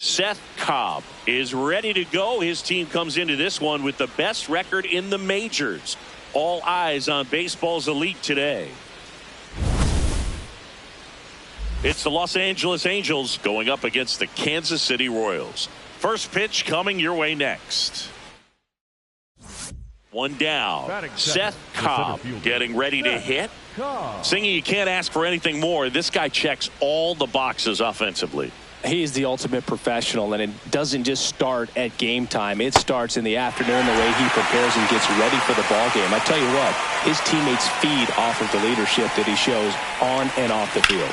Szen Cobb is ready to go. His team comes into this one with the best record in the majors. All eyes on baseball's elite today. It's the Los Angeles Angels going up against the Kansas City Royals. First pitch coming your way next. One down. Szen Cobb getting ready to hit. Singing, you can't ask for anything more. This guy checks all the boxes offensively. He's the ultimate professional, and it doesn't just start at game time. It starts in the afternoon, the way he prepares and gets ready for the ball game. I tell you what, his teammates feed off of the leadership that he shows on and off the field.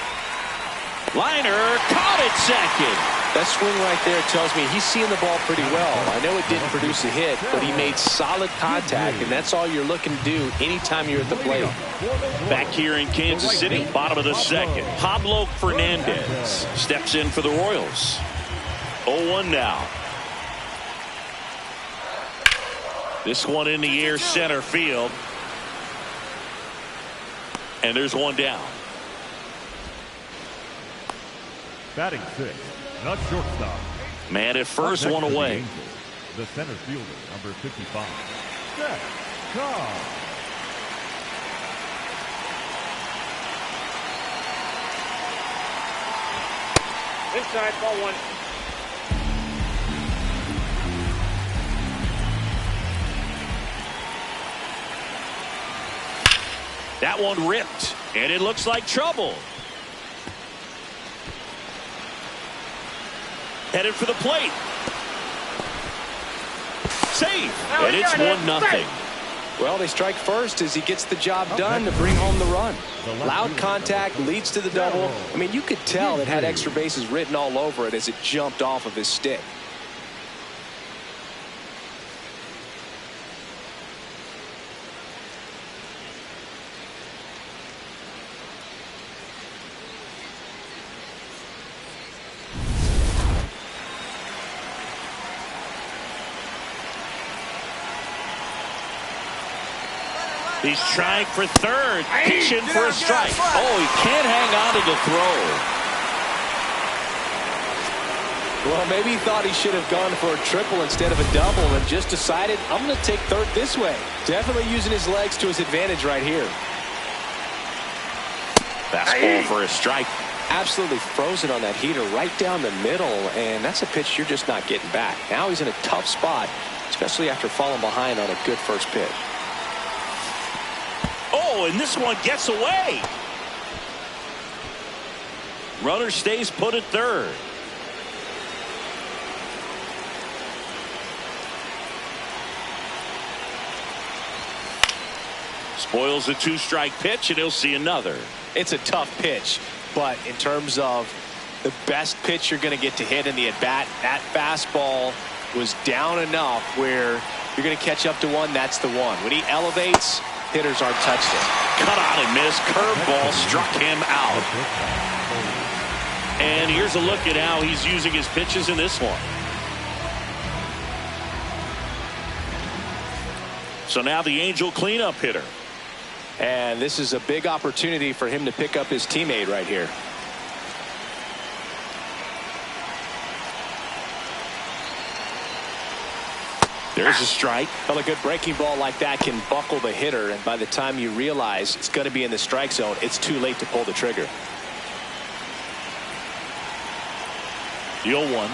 Liner caught it second. That swing right there tells me he's seeing the ball pretty well. I know it didn't produce a hit, but he made solid contact, and that's all you're looking to do anytime you're at the plate. Back here in Kansas City, bottom of the second, Pablo Fernandez steps in for the Royals. 0-1 now. This one in the air, center field. And there's one down. Batting sixth, the shortstop. Man at first, one away. The center fielder, number 55, Szen Cobb. Inside, ball one. That one ripped, and it looks like trouble. Headed for the plate. Safe. And it's 1-0. Well, they strike first as he gets the job done to bring home the run. Loud contact leads to the double. I mean, you could tell it had extra bases written all over it as it jumped off of his stick. He's trying for third, pitching for a strike. Oh, he can't hang on to the throw. Well, maybe he thought he should have gone for a triple instead of a double and just decided, I'm going to take third this way. Definitely using his legs to his advantage right here. Fastball for a strike. Absolutely frozen on that heater right down the middle, and that's a pitch you're just not getting back. Now he's in a tough spot, especially after falling behind on a good first pitch. Oh, and this one gets away. Runner stays put at third. Spoils a two-strike pitch, and he'll see another. It's a tough pitch, but in terms of the best pitch you're going to get to hit in the at-bat, that fastball was down enough where you're going to catch up to one. That's the one. When he elevates, hitters aren't touched it. Cut on and miss. Curveball struck him out. And here's a look at how he's using his pitches in this one. So now the Angel cleanup hitter. And this is a big opportunity for him to pick up his teammate right here. There's a strike. Well, a good breaking ball like that can buckle the hitter, and by the time you realize it's going to be in the strike zone, it's too late to pull the trigger. The 0-1.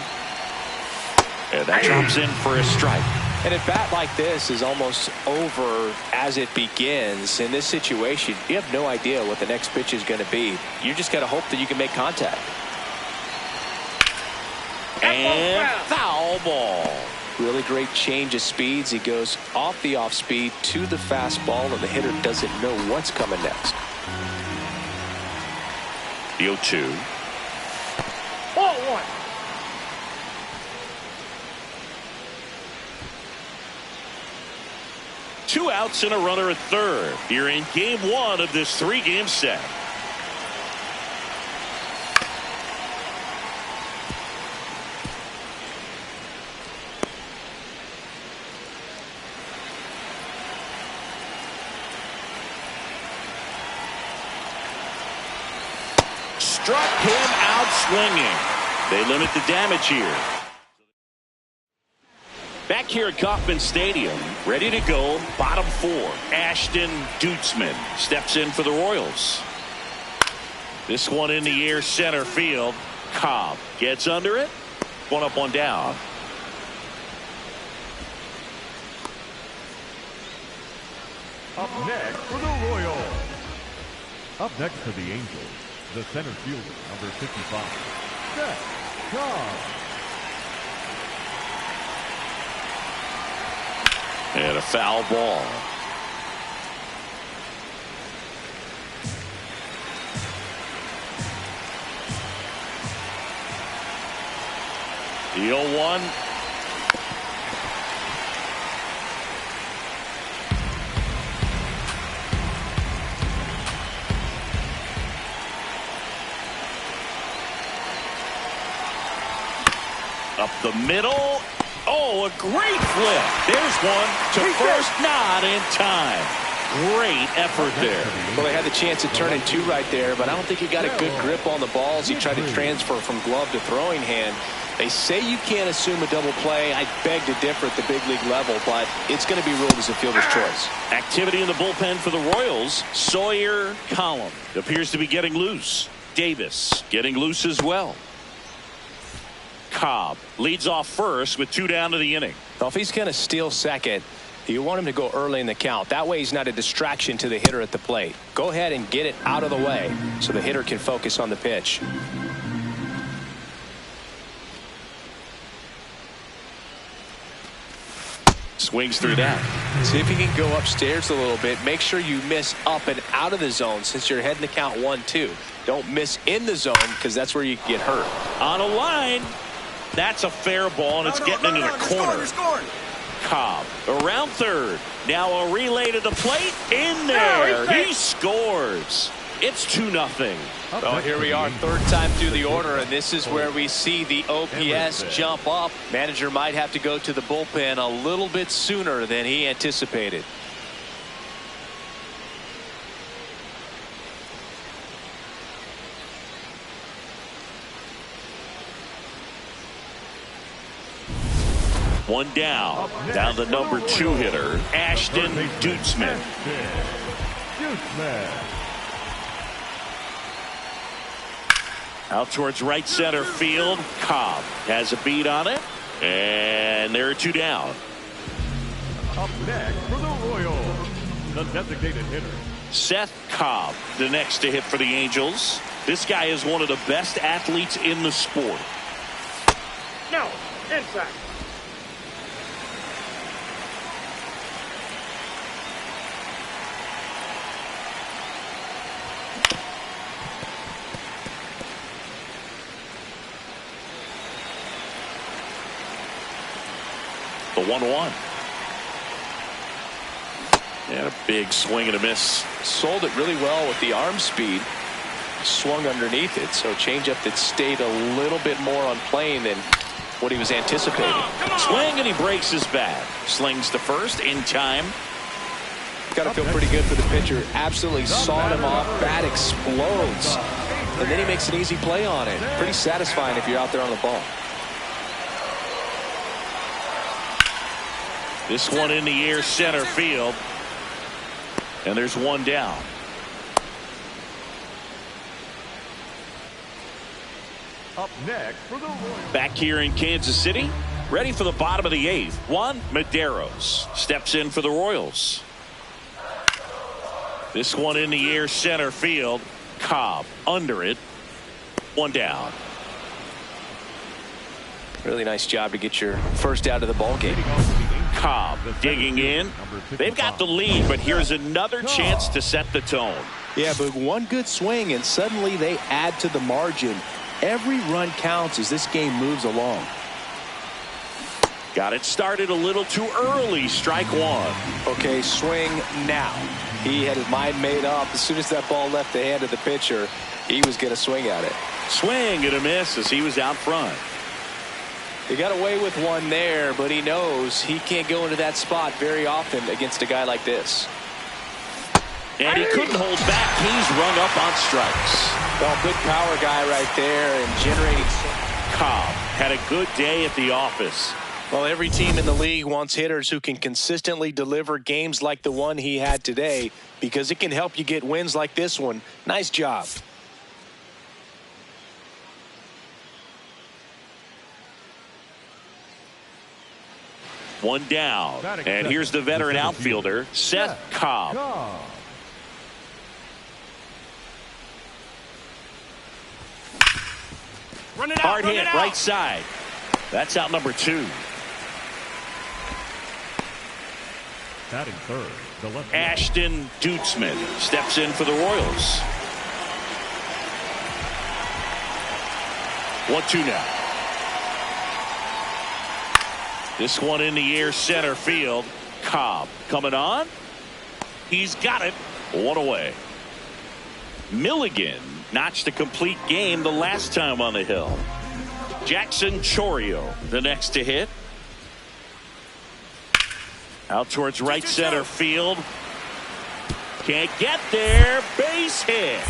And that drops in for a strike. And a bat like this is almost over as it begins. In this situation, you have no idea what the next pitch is going to be. You just got to hope that you can make contact. And foul ball. Really great change of speeds. He goes off the off speed to the fastball, and the hitter doesn't know what's coming next. The 0-2. Ball one. Two outs and a runner at third. Here in game one of this three-game set. Struck him out swinging. They limit the damage here. Back here at Kauffman Stadium, ready to go, bottom 4. Ashton Dutzman steps in for the Royals. This one in the air, center field. Cobb gets under it. One up, one down. Up next for the Royals. Up next for the Angels, the center fielder, number 55, Szen Cobb. And a foul ball. The 0-1. Up the middle. Oh, a great flip. There's one to first, not in time. Great effort there. Well, they had the chance to turn in 2 right there, but I don't think he got a good grip on the balls. He tried to transfer from glove to throwing hand. They say you can't assume a double play. I beg to differ at the big league level, but it's going to be ruled as a fielder's choice. Activity in the bullpen for the Royals. Sawyer Column appears to be getting loose. Davis getting loose as well. Cobb leads off first with 2 down to the inning. Well, if he's going to steal second, you want him to go early in the count. That way he's not a distraction to the hitter at the plate. Go ahead and get it out of the way so the hitter can focus on the pitch. Swings through that. See if he can go upstairs a little bit. Make sure you miss up and out of the zone since you're heading to count 1-2. Don't miss in the zone because that's where you get hurt. On a line. That's a fair ball, and it's getting into the corner. Cobb around third. Now a relay to the plate. In there. He scores. It's 2-0. Well, here we are, third time through the order, and this is where we see the OPS jump up. Manager might have to go to the bullpen a little bit sooner than he anticipated. One down. Down the number 2 hitter, Ashton Dutzman. Out towards right center field. Cobb has a beat on it. And there are 2 down. Up next for the Royals, the designated hitter, Szen Cobb, the next to hit for the Angels. This guy is one of the best athletes in the sport. No, inside. The 1-1. And a big swing and a miss. Sold it really well with the arm speed. Swung underneath it, so changeup that stayed a little bit more on plane than what he was anticipating. Swing, and he breaks his bat. Slings to first in time. Got to feel pretty good for the pitcher. Absolutely sawed him off. Bat explodes. And then he makes an easy play on it. Pretty satisfying if you're out there on the ball. This one in the air, center field. And there's 1 down. Up next for the Royals. Back here in Kansas City, ready for the bottom of the 8th. Juan Medeiros steps in for the Royals. This one in the air, center field. Cobb under it. 1 down. Really nice job to get your first out of the ball game. Cobb digging in. They've got the lead, but here's another chance to set the tone. Yeah, but one good swing and suddenly they add to the margin. Every run counts as this game moves along. Got it started a little too early. Strike 1. Okay, swing now. He had his mind made up. As soon as that ball left the hand of the pitcher, he was going to swing at it. Swing and a miss as he was out front. He got away with one there, but he knows he can't go into that spot very often against a guy like this. And he couldn't hold back. He's rung up on strikes. Well, big power guy right there and generating. Cobb had a good day at the office. Well, every team in the league wants hitters who can consistently deliver games like the one he had today, because it can help you get wins like this one. Nice job. One down. And here's the veteran outfielder, Szen Cobb. Hard hit, right side. That's out number 2. Batting third, the left. Ashton Dutzman steps in for the Royals. 1-2 now. This one in the air, center field. Cobb coming on. He's got it. 1 away. Milligan notched a complete game the last time on the hill. Jackson Chourio the next to hit. Out towards right center field. Can't get there. Base hit.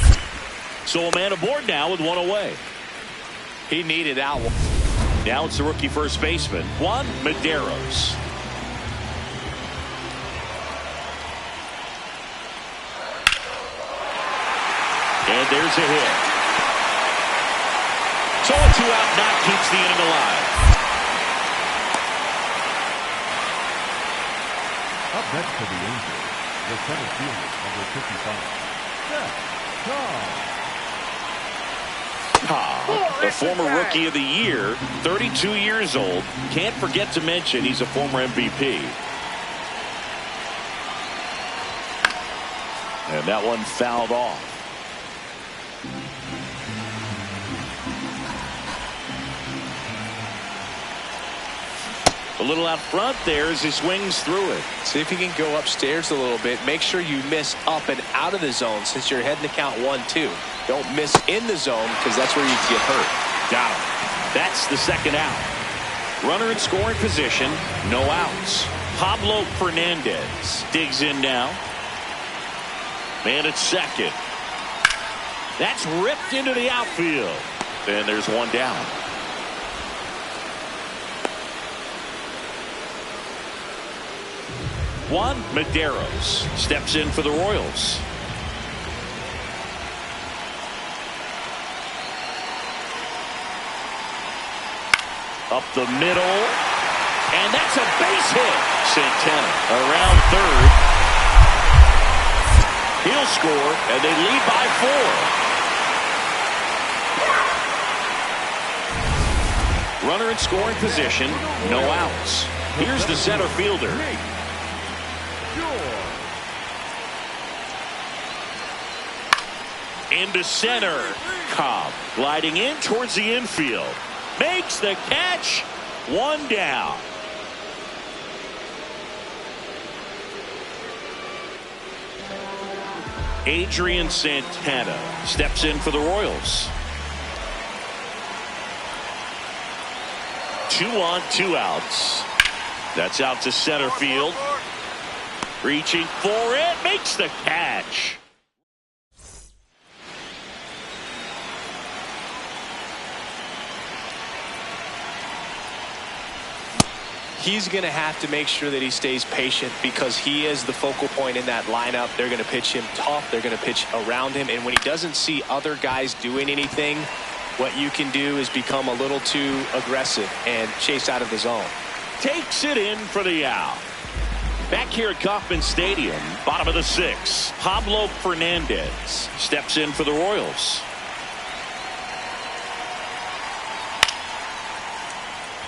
So a man aboard now with 1 away. He needed that one. Now it's the rookie first baseman, Juan Medeiros. And there's a hit. So a 2-out knock keeps the inning alive. Up next for the Angels, the center fielder, number 55, Szen Cobb, the former rookie of the year, 32 years old. Can't forget to mention he's a former MVP. And that one fouled off. A little out front there as he swings through it. See if you can go upstairs a little bit. Make sure you miss up and out of the zone since you're heading to count 1-2. Don't miss in the zone because that's where you get hurt. Got him. That's the second out. Runner in scoring position. No outs. Pablo Fernandez digs in now. Man at second. That's ripped into the outfield. And there's one down. Juan Medeiros steps in for the Royals. Up the middle. And that's a base hit. Santana around third. He'll score, and they lead by 4. Runner in scoring position. No outs. Here's the center fielder. Into center. Cobb gliding in towards the infield. Makes the catch. 1 down. Adrian Santana steps in for the Royals. 2 on, 2 outs. That's out to center field. Reaching for it. Makes the catch. He's going to have to make sure that he stays patient because he is the focal point in that lineup. They're going to pitch him tough. They're going to pitch around him. And when he doesn't see other guys doing anything, what you can do is become a little too aggressive and chase out of the zone. Takes it in for the out. Back here at Kauffman Stadium, bottom of the 6th, Pablo Fernandez steps in for the Royals.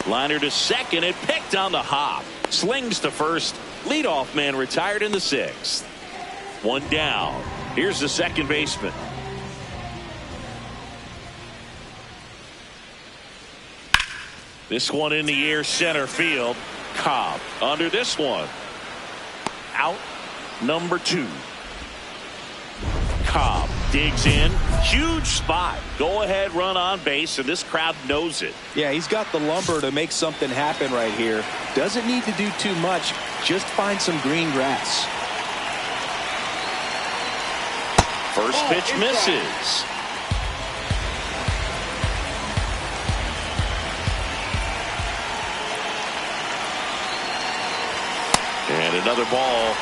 Liner to second and picked on the hop. Slings to first. Leadoff man retired in the 6th. 1 down. Here's the second baseman. This one in the air, center field. Cobb under this one. Out number 2. Cobb digs in. Huge spot. Go ahead run on base, and this crowd knows it. Yeah, he's got the lumber to make something happen right here. Doesn't need to do too much. Just find some green grass. First pitch misses. And another ball.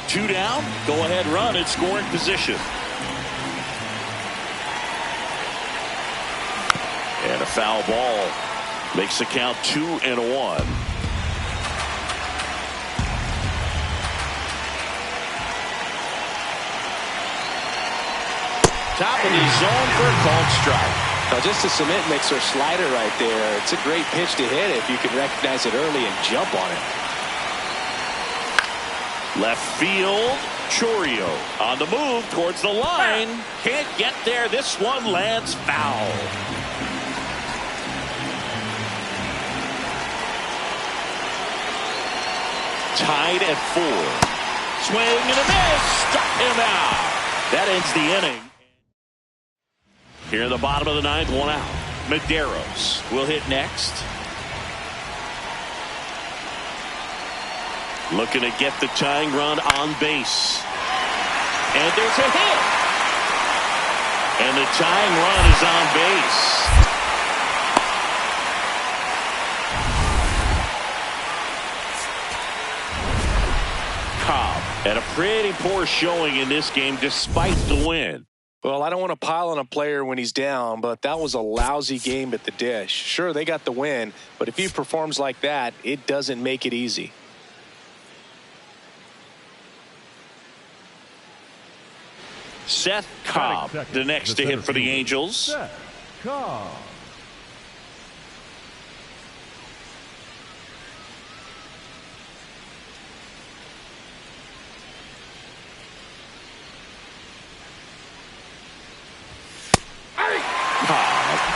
2 down. Go ahead run in scoring position. And a foul ball makes the count 2-1. Top of the zone for a called strike. Now just a cement mixer slider right there. It's a great pitch to hit if you can recognize it early and jump on it. Left field, Chorio on the move towards the line. Can't get there. This one lands foul. Tied at 4. Swing and a miss. Struck him out. That ends the inning. Here in the bottom of the 9th, 1 out. Medeiros will hit next. Looking to get the tying run on base. And there's a hit. And the tying run is on base. Cobb had a pretty poor showing in this game despite the win. Well, I don't want to pile on a player when he's down, but that was a lousy game at the dish. Sure, they got the win, but if he performs like that, it doesn't make it easy. Szen Cobb, the next to hit for the Angels. Szen Cobb.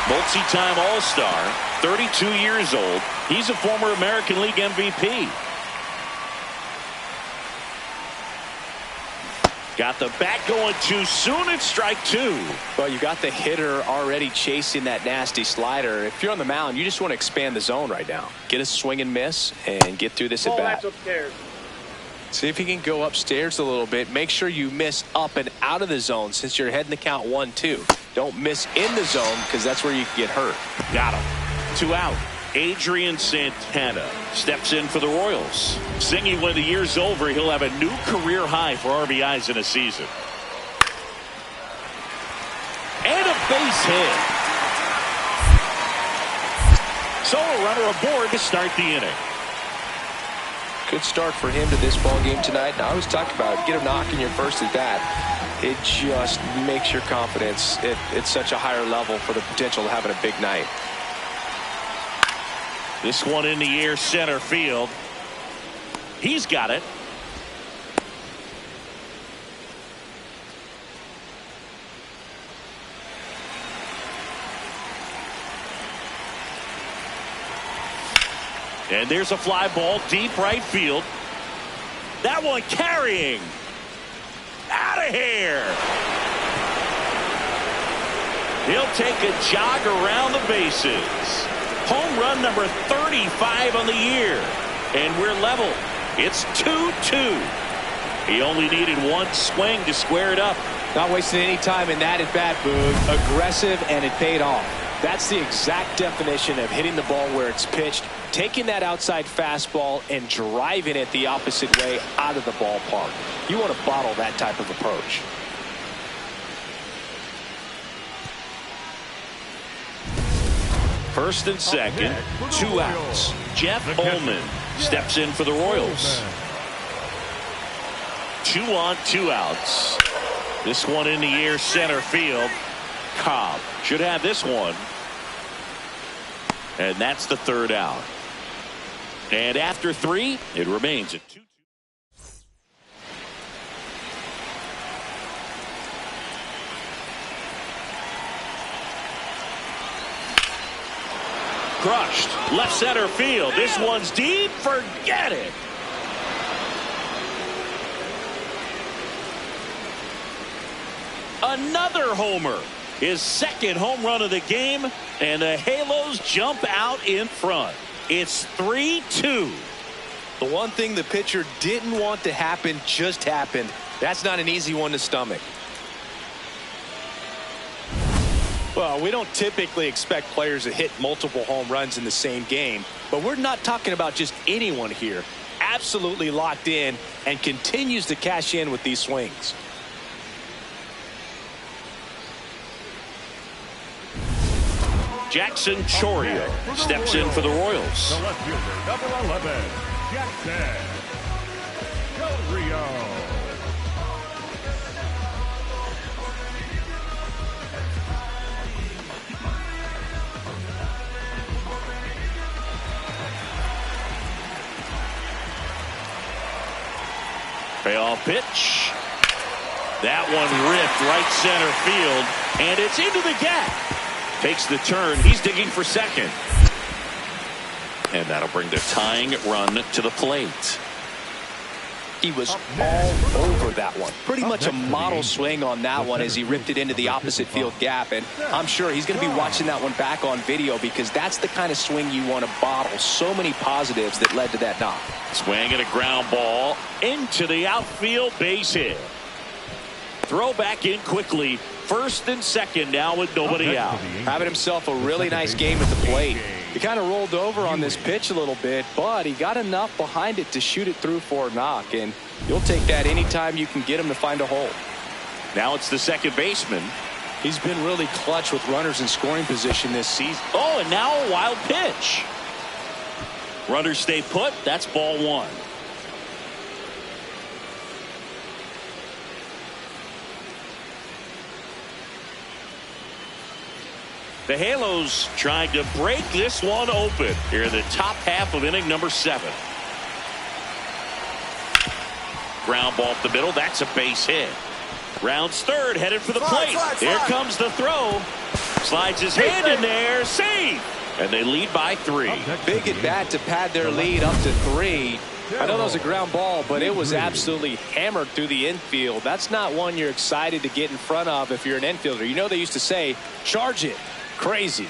Multi-time All-Star, 32 years old. He's a former American League MVP. Got the bat going too soon at strike 2. Well, you got the hitter already chasing that nasty slider. If you're on the mound, you just want to expand the zone right now. Get a swing and miss and get through this at bat. Upstairs. See if you can go upstairs a little bit. Make sure you miss up and out of the zone since you're heading the count 1-2. Don't miss in the zone because that's where you can get hurt. Got him. 2 out. Adrian Santana steps in for the Royals. Singing when the year's over, he'll have a new career high for RBIs in a season. And a base hit. So a runner aboard to start the inning. Good start for him to this ball game tonight. Now, I was talking about get a knock in your first at bat. It just makes your confidence at such a higher level for the potential of having a big night. This one in the air, center field. He's got it. And there's a fly ball deep right field. That one carrying. Out of here. He'll take a jog around the bases. Home run number 35 on the year. And we're level. It's 2-2. He only needed one swing to square it up. Not wasting any time in that at bat, Boog. Aggressive, and it paid off. That's the exact definition of hitting the ball where it's pitched, taking that outside fastball and driving it the opposite way out of the ballpark. You want to bottle that type of approach. First and second, 2 outs. Jeff Ullman steps in for the Royals. 2 on, 2 outs. This one in the air, center field. Cobb should have this one. And that's the 3rd out. And after 3, it remains at 2-2. Crushed. Left center field. This one's deep. Forget it. Another homer. His 2nd home run of the game. And the Halos jump out in front. It's 3-2. The one thing the pitcher didn't want to happen just happened. That's not an easy one to stomach. Well, we don't typically expect players to hit multiple home runs in the same game, but we're not talking about just anyone here. absolutely locked in and continues to cash in with these swings. Jackson Chourio steps in for the Royals. The left fielder, number 11, Jackson Chourio. Payoff pitch. That one ripped right center field, and it's into the gap. Takes the turn. He's digging for second. And that'll bring the tying run to the plate. He was all over that one. Pretty much a model swing on that one as he ripped it into the opposite field gap. And I'm sure he's going to be watching that one back on video because that's the kind of swing you want to bottle. So many positives that led to that knock. Swing and a ground ball into the outfield, base hit. Throw back in quickly. First and second now with nobody out. Having himself a really nice game at the plate. He kind of rolled over on this pitch a little bit, but he got enough behind it to shoot it through for a knock, and you'll take that anytime you can get him to find a hole. Now it's the second baseman. He's been really clutch with runners in scoring position this season. Oh, and now a wild pitch. Runners stay put. That's ball one. The Halos trying to break this one open here in the top half of inning number 7. Ground ball up the middle. That's a base hit. Rounds third, headed for the plate. Here comes the throw. Slides his hand in there. Save. And they lead by 3. Big at bat to pad their lead up to 3. I know that was a ground ball, but it was absolutely hammered through the infield. That's not one you're excited to get in front of if you're an infielder. You know they used to say, charge it. Crazy.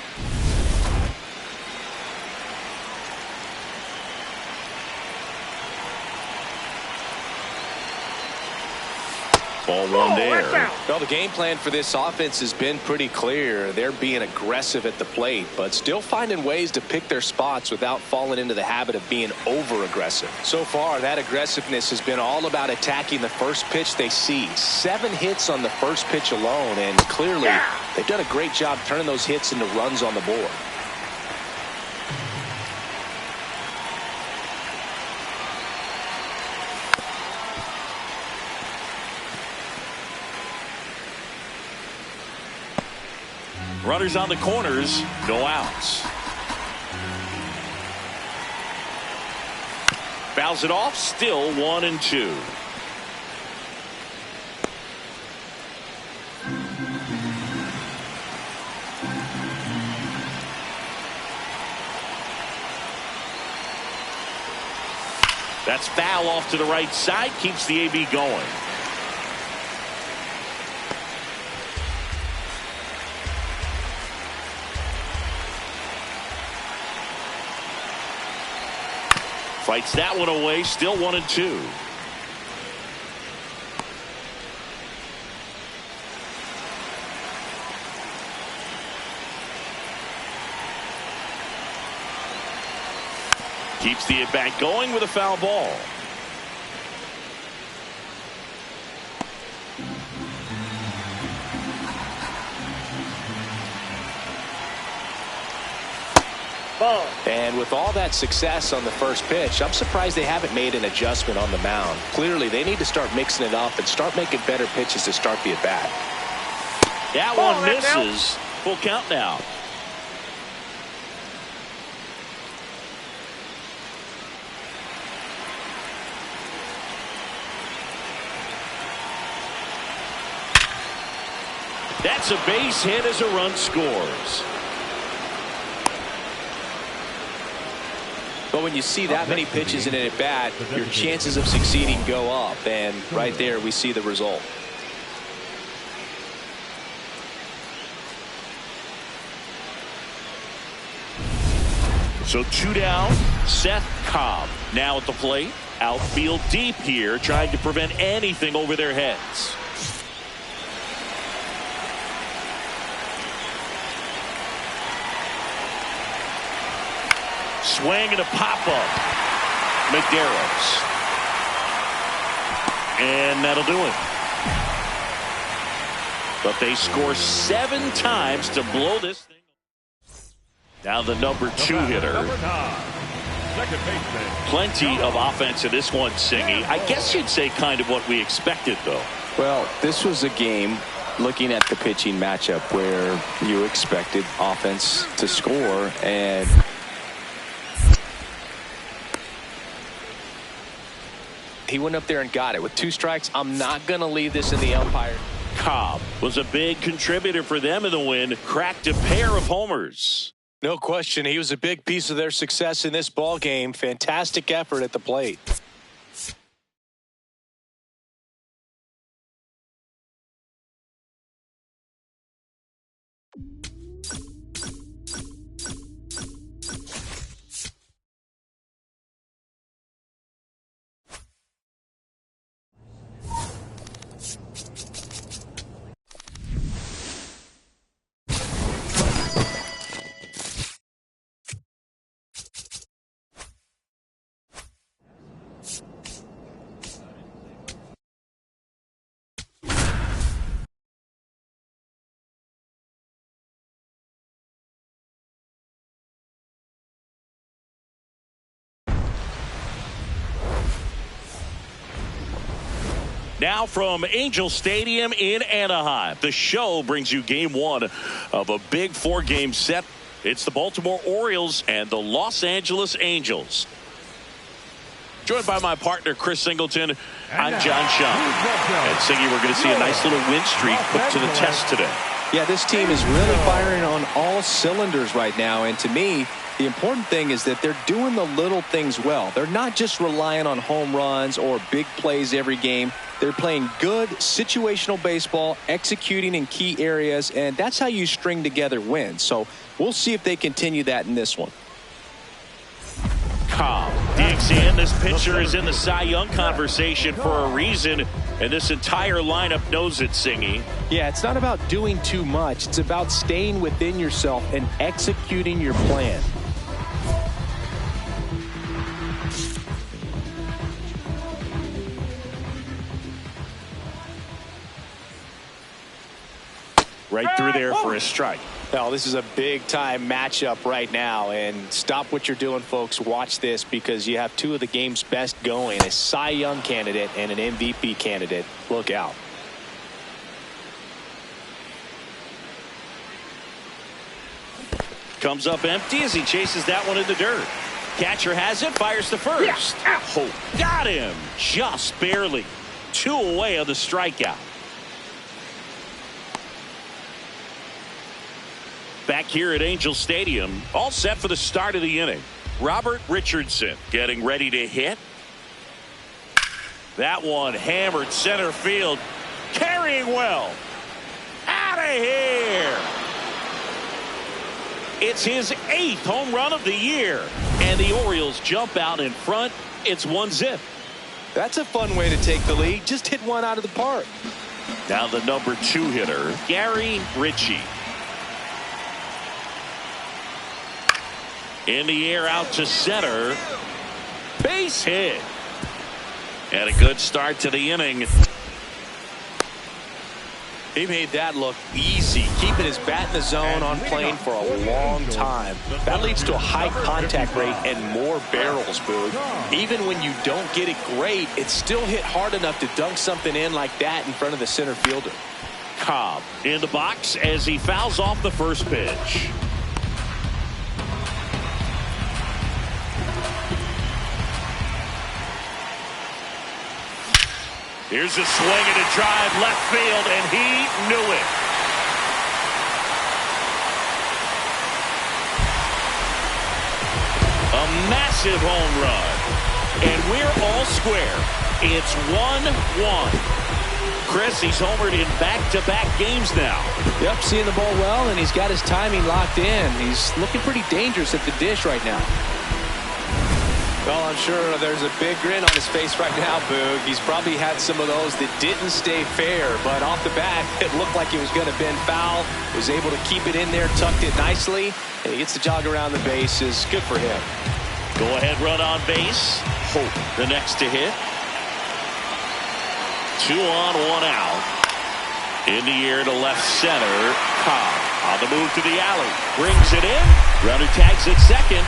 Ball one there. Well, the game plan for this offense has been pretty clear. They're being aggressive at the plate, but still finding ways to pick their spots without falling into the habit of being over aggressive. So far, that aggressiveness has been all about attacking the first pitch they see. 7 hits on the first pitch alone, and clearly they've done a great job turning those hits into runs on the board. Runners on the corners, no outs. Fouls it off, still 1-2. That's foul off to the right side, keeps the AB going. Fights that one away, still 1-2. Keeps the at-bat going with a foul ball. And with all that success on the first pitch, I'm surprised they haven't made an adjustment on the mound. Clearly, they need to start mixing it up and start making better pitches to start the at-bat. That one misses. Full count now. That's a base hit as a run scores. But when you see that many pitches in an at-bat, your chances of succeeding go up. And right there, we see the result. So 2 down. Szen Cobb now at the plate. Outfield deep here, trying to prevent anything over their heads. Swing and a pop-up. Medeiros. And that'll do it. But they score 7 times to blow this thing. Now the number 2 hitter. Number 9, second baseman. Plenty of offense in this one, Singy. I guess you'd say kind of what we expected, though. Well, this was a game, looking at the pitching matchup, where you expected offense to score, and he went up there and got it. With 2 strikes, I'm not going to leave this in the umpire. Cobb was a big contributor for them in the win. Cracked a pair of homers. No question, he was a big piece of their success in this ball game. Fantastic effort at the plate. Now from Angel Stadium in Anaheim, the show brings you game 1 of a big 4-game set. It's the Baltimore Orioles and the Los Angeles Angels. Joined by my partner, Chris Singleton, I'm John Shaw. And Siggy, we're going to see a nice little win streak put to the test today. Yeah, this team is really firing on all cylinders right now, and to me, the important thing is that they're doing the little things well. They're not just relying on home runs or big plays every game. They're playing good situational baseball, executing in key areas, and that's how you string together wins. So we'll see if they continue that in this one. Cobb digs in. This pitcher is in the Cy Young conversation for a reason, and this entire lineup knows it, Singy. Yeah, it's not about doing too much. It's about staying within yourself and executing your plan. Right through there for a strike. Well, this is a big-time matchup right now, and stop what you're doing, folks. Watch this, because you have 2 of the game's best going, a Cy Young candidate and an MVP candidate. Look out. Comes up empty as he chases that one in the dirt. Catcher has it, fires to first. Oh, got him. Just barely. 2 away on the strikeout. Back here at Angel Stadium, all set for the start of the inning. Robert Richardson getting ready to hit. That one hammered center field. Carrying well. Out of here. It's his 8th home run of the year. And the Orioles jump out in front. It's 1-0. That's a fun way to take the lead. Just hit one out of the park. Now the number 2 hitter, Gary Ritchie. In the air out to center. Base hit. And a good start to the inning. He made that look easy, keeping his bat in the zone on plane for a long time. That leads to a high contact rate and more barrels, Boog. Even when you don't get it great, it's still hit hard enough to dunk something in like that in front of the center fielder. Cobb in the box as he fouls off the first pitch. Here's a swing and a drive left field, and he knew it. A massive home run. And we're all square. It's 1-1. Chris, he's homered in back-to-back games now. Yep, seeing the ball well, and he's got his timing locked in. He's looking pretty dangerous at the dish right now. Well, I'm sure there's a big grin on his face right now, Boog. He's probably had some of those that didn't stay fair, but off the bat, it looked like it was going to bend foul. Was able to keep it in there, tucked it nicely, and he gets the jog around the bases. Good for him. Go ahead run on base. Hope the next to hit. 2 on, 1 out. In the air to left center. Cobb on the move to the alley. Brings it in. Runner tags at second.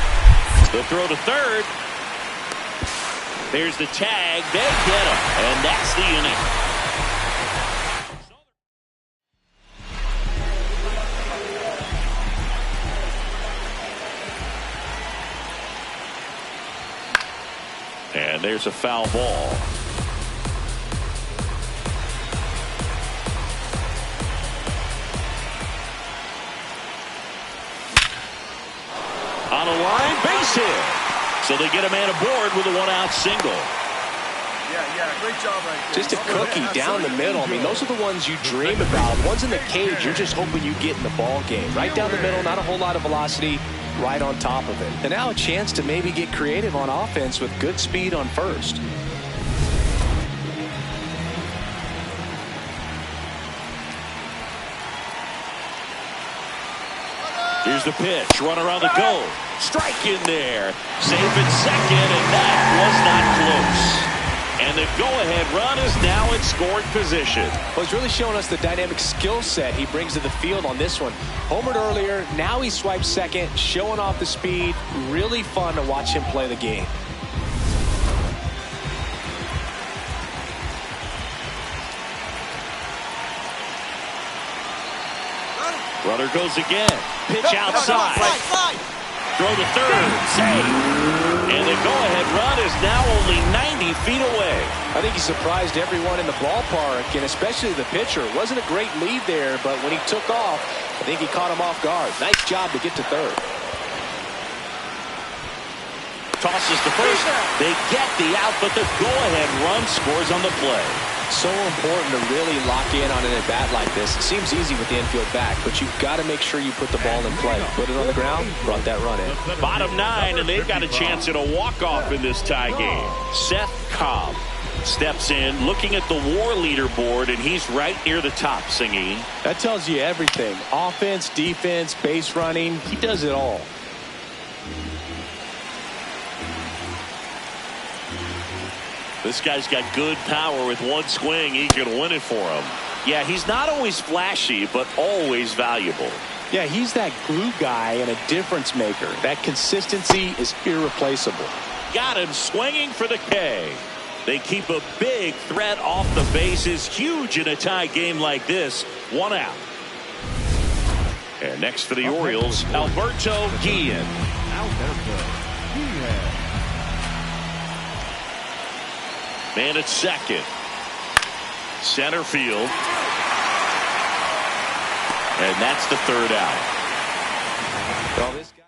The throw to third. There's the tag. They get him. And that's the inning. And there's a foul ball. On a line, base hit. So they get a man aboard with a 1-out single. Yeah, great job right there. Just a cookie down the middle. I mean, those are the ones you dream about. Ones in the cage, you're just hoping you get in the ball game. Right down the middle, not a whole lot of velocity, right on top of it. And now a chance to maybe get creative on offense with good speed on first. Here's the pitch. Run around the goal. Strike in there. Safe at second, and that was not close. And the go-ahead run is now in scoring position. Well, he's really showing us the dynamic skill set he brings to the field on this one. Homered earlier, now he swipes second, showing off the speed. Really fun to watch him play the game. Runner goes again. Pitch outside. Throw to third. Save. And the go-ahead run is now only 90 feet away. I think he surprised everyone in the ballpark, and especially the pitcher. It wasn't a great lead there, but when he took off, I think he caught him off guard. Nice job to get to third. Tosses to first. They get the out, but the go-ahead run scores on the play. So important to really lock in on an at-bat like this. It seems easy with the infield back, but you've got to make sure you put the ball in play. Put it on the ground, brought that run in. Bottom 9, and they've got a chance at a walk-off in this tie game. Szen Cobb steps in, looking at the WAR leaderboard, and he's right near the top, Singy. That tells you everything. Offense, defense, base running. He does it all. This guy's got good power. With one swing, he can win it for him. Yeah, he's not always flashy, but always valuable. Yeah, he's that glue guy and a difference maker. That consistency is irreplaceable. Got him swinging for the K. They keep a big threat off the bases. Huge in a tie game like this. 1 out. And next for the Orioles, Alberto Guillen. Man at second. Center field. And that's the 3rd out. Well, this guy...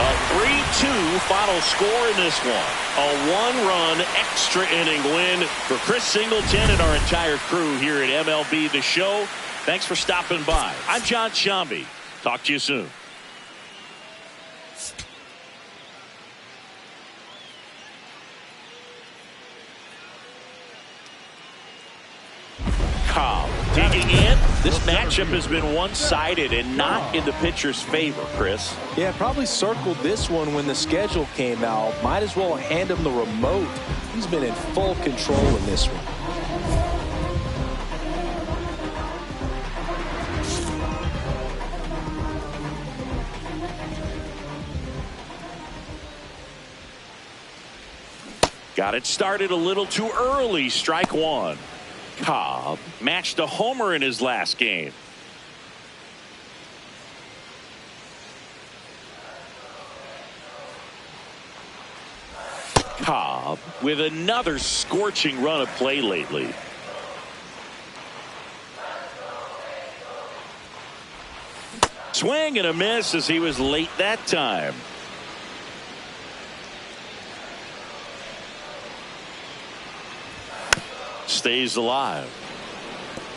A 3-2 final score in this one. A 1-run extra inning win for Chris Singleton and our entire crew here at MLB The Show. Thanks for stopping by. I'm John Shambi. Talk to you soon. Cobb digging in. This matchup has been one-sided and not in the pitcher's favor, Chris. Yeah, probably circled this one when the schedule came out. Might as well hand him the remote. He's been in full control in this one. Got it started a little too early. Strike 1. Cobb matched a homer in his last game. Cobb with another scorching run of play lately. Swing and a miss as he was late that time. Stays alive.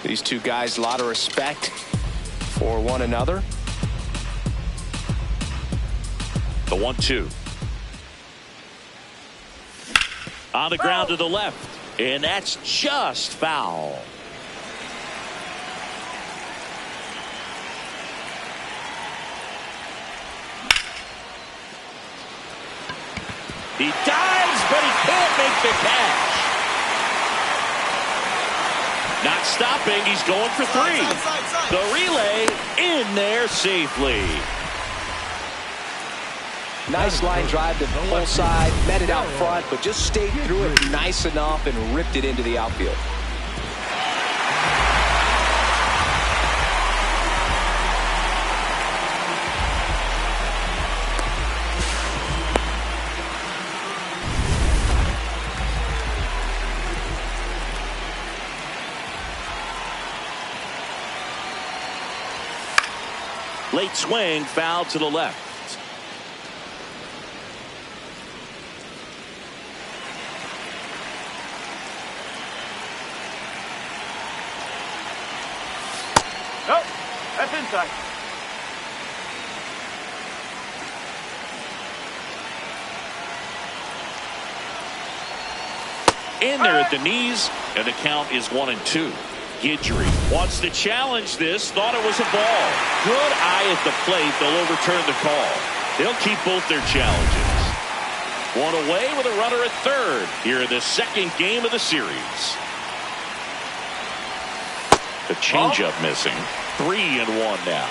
These two guys, a lot of respect for one another. The 1-2. On the ground to the left, and that's just foul. He dives, but he can't make the catch. Not stopping. He's going for three. The relay in there safely. Nice line drive to the pull side, met it out front, but just stayed through it nice enough and ripped it into the outfield. Late swing, foul to the left. Nope, that's inside. In there at the knees, and the count is 1-2. Guidry wants to challenge this, thought it was a ball. Good eye at the plate. They'll overturn the call. They'll keep both their challenges. One away with a runner at third here in the second game of the series. The changeup missing. 3-1 now.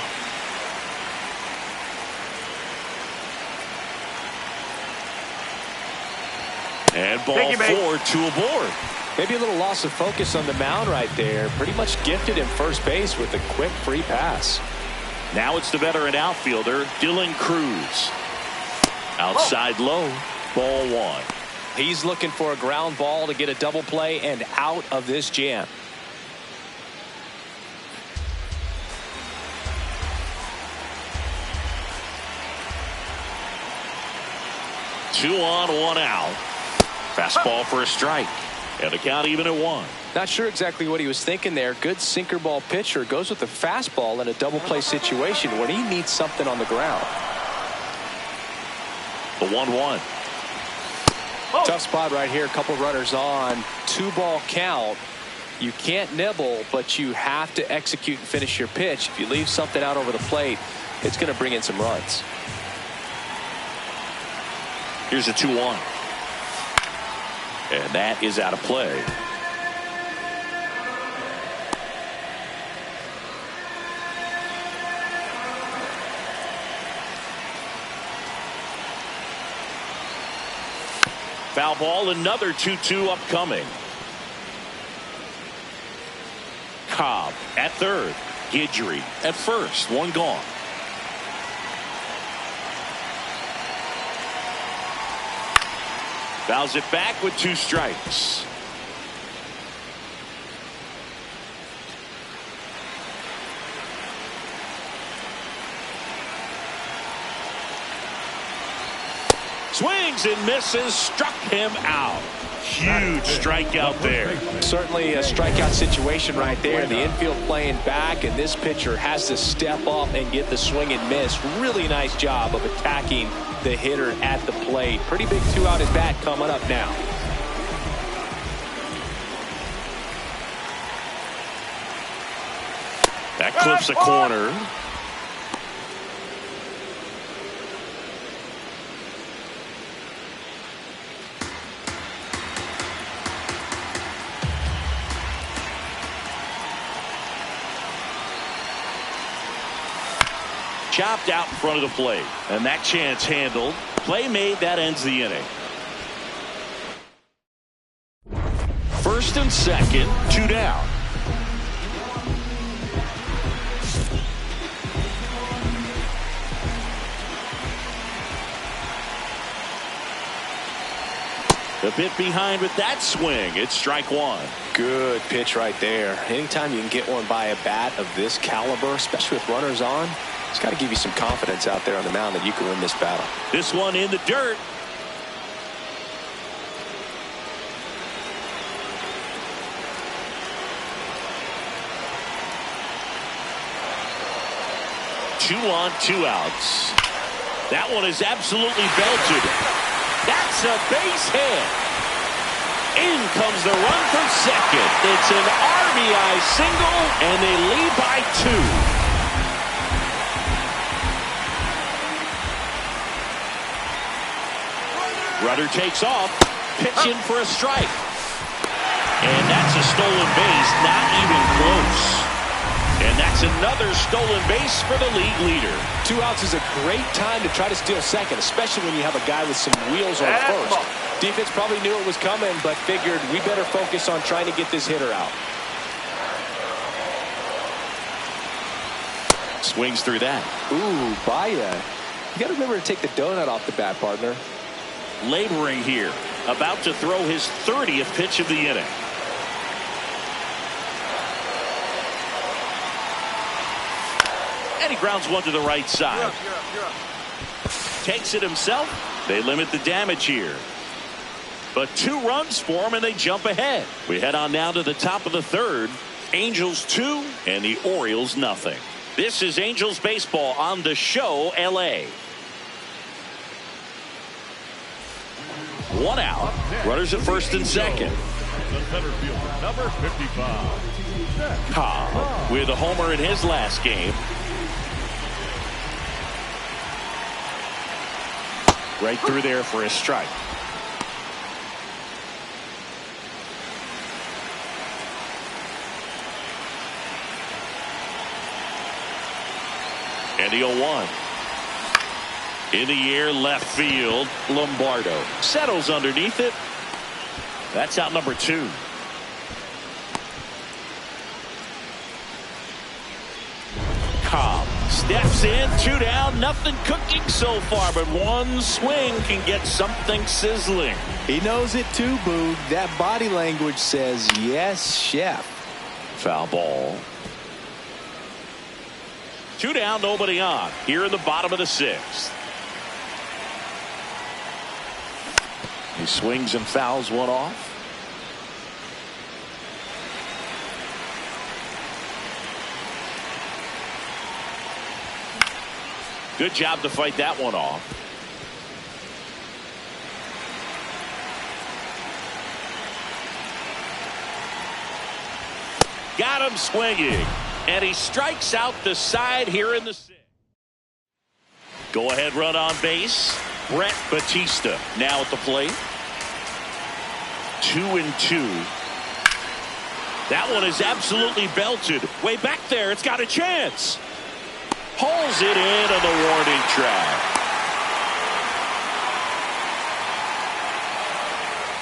And ball four, two aboard. Maybe a little loss of focus on the mound right there. Pretty much gifted him first base with a quick free pass. Now it's the veteran outfielder, Dylan Cruz. Outside low, ball one. He's looking for a ground ball to get a double play and out of this jam. Two on, one out. Fastball for a strike. And the count even at one. Not sure exactly what he was thinking there. Good sinker ball pitcher goes with the fastball in a double play situation when he needs something on the ground. The 1-1. Tough spot right here. A couple runners on. 2-ball count. You can't nibble, but you have to execute and finish your pitch. If you leave something out over the plate, it's going to bring in some runs. Here's a 2-1. And that is out of play. Foul ball, another 2-2 upcoming. Cobb at third. Guidry at first. One gone. Fouls it back with 2 strikes. Swings and misses, struck him out. Huge strikeout there. Certainly a strikeout situation right there. The infield playing back, and this pitcher has to step up and get the swing and miss. Really nice job of attacking the hitter at the plate. Pretty big 2-out at bat coming up now. That clips a corner. Chopped out in front of the plate, and that chance handled. Play made, that ends the inning. First and second, 2 down. A bit behind with that swing. It's strike one. Good pitch right there. Anytime you can get one by a bat of this caliber, especially with runners on, it's got to give you some confidence out there on the mound that you can win this battle. This one in the dirt. Two on, 2 outs. That one is absolutely belted. That's a base hit. In comes the run for second. It's an RBI single, and they lead by 2. Runner takes off. Pitch in for a strike. And that's a stolen base. Not even close. And that's another stolen base for the league leader. 2 outs is a great time to try to steal second, especially when you have a guy with some wheels on first. Defense probably knew it was coming, but figured we better focus on trying to get this hitter out. Swings through that. Ooh, Baya. You got to remember to take the donut off the bat, partner. Laboring here. About to throw his 30th pitch of the inning. And he grounds one to the right side. You're up. Takes it himself. They limit the damage here. But 2 runs for him and they jump ahead. We head on now to the top of the third. Angels 2 and the Orioles nothing. This is Angels baseball on the show LA. 1 out. Runners at first and second. The center fielder, number 55. Cobb with a homer in his last game. Right through there for a strike. And the 0-1. In the air, left field, Lombardo settles underneath it. That's out number 2. Cobb steps in, 2 down, nothing cooking so far, but 1 swing can get something sizzling. He knows it too, Boog. That body language says, yes, chef. Foul ball. 2 down, nobody on. Here in the bottom of the 6th. He swings and fouls one off. Good job to fight that one off. Got him swinging. And he strikes out the side here in the 6th. Go ahead run on base. Brett Batista now at the plate. 2-2. That one is absolutely belted. Way back there. It's got a chance. Pulls it in on the warning track.